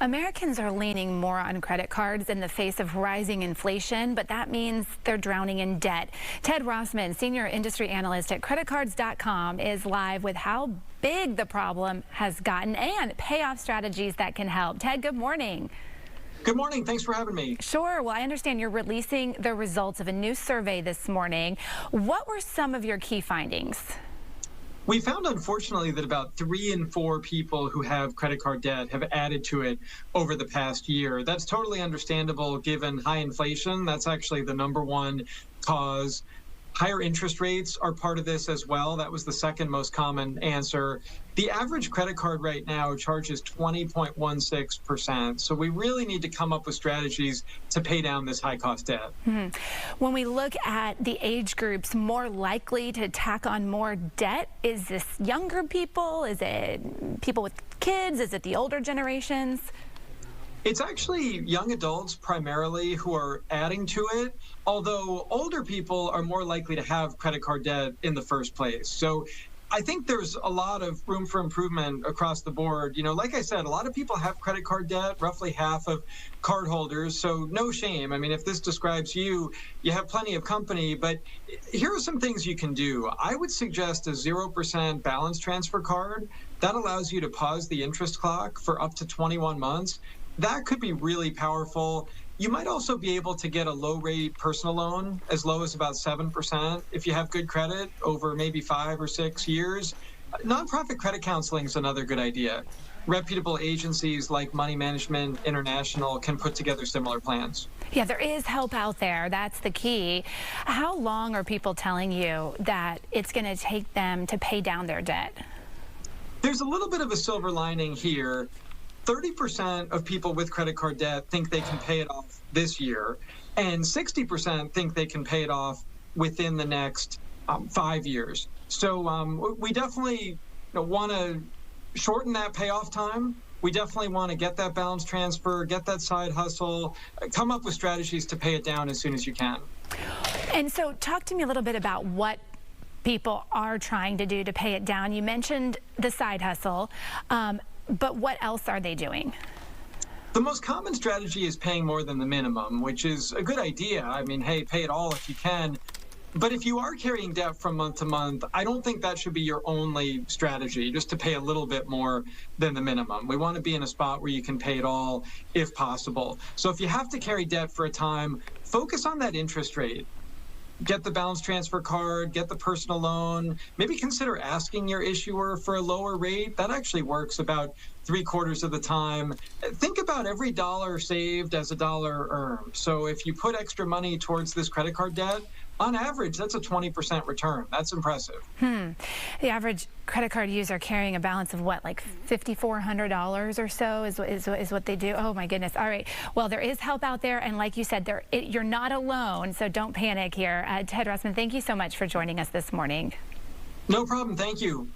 Americans are leaning more on credit cards in the face of rising inflation, but that means they're drowning in debt. Ted Rossman, senior industry analyst at creditcards.com, is live with how big the problem has gotten and payoff strategies that can help. Ted, good morning. Good morning. Thanks for having me. Sure. Well, I understand you're releasing the results of a new survey this morning. What were some of your key findings? We found, unfortunately, that about 3 in 4 people who have credit card debt have added to it over the past year. That's totally understandable given high inflation. That's actually the #1 cause. Higher interest rates are part of this as well. That was the second most common answer. The average credit card right now charges 20.16%. So we really need to come up with strategies to pay down this high cost debt. When we look at the age groups more likely to tack on more debt, is this younger people? Is it people with kids? Is it the older generations? It's actually young adults primarily who are adding to it, although older people are more likely to have credit card debt in the first place. So I think there's a lot of room for improvement across the board. You know, like I said, a lot of people have credit card debt, roughly half of card holders, so no shame. I mean, if this describes you, you have plenty of company, but here are some things you can do. I would suggest a 0% balance transfer card. That allows you to pause the interest clock for up to 21 months. That could be really powerful. You might also be able to get a low-rate personal loan as low as about 7% if you have good credit over maybe 5 or 6 years. Nonprofit credit counseling is another good idea. Reputable agencies like Money Management International can put together similar plans. Yeah, there is help out there. That's the key. How long are people telling you that it's going to take them to pay down their debt? There's a little bit of a silver lining here. 30% of people with credit card debt think they can pay it off this year, and 60% think they can pay it off within the next 5 years. So we definitely want to shorten that payoff time. We definitely want to get that balance transfer, get that side hustle, come up with strategies to pay it down as soon as you can. And so talk to me a little bit about what people are trying to do to pay it down. You mentioned the side hustle. But what else are they doing? The most common strategy is paying more than the minimum, which is a good idea. I mean, hey, pay it all if you can. But if you are carrying debt from month to month, I don't think that should be your only strategy, just to pay a little bit more than the minimum. We want to be in a spot where you can pay it all if possible. So if you have to carry debt for a time, focus on that interest rate. Get the balance transfer card, get the personal loan, maybe consider asking your issuer for a lower rate. That actually works about 3/4 of the time. Think about every dollar saved as a dollar earned. So if you put extra money towards this credit card debt, on average, that's a 20% return. That's impressive. The average credit card user carrying a balance of what, like $5,400 or so is what they do? Oh, my goodness. All right. Well, there is help out there. And like you said, you're not alone. So don't panic here. Ted Rossman, thank you so much for joining us this morning. No problem. Thank you.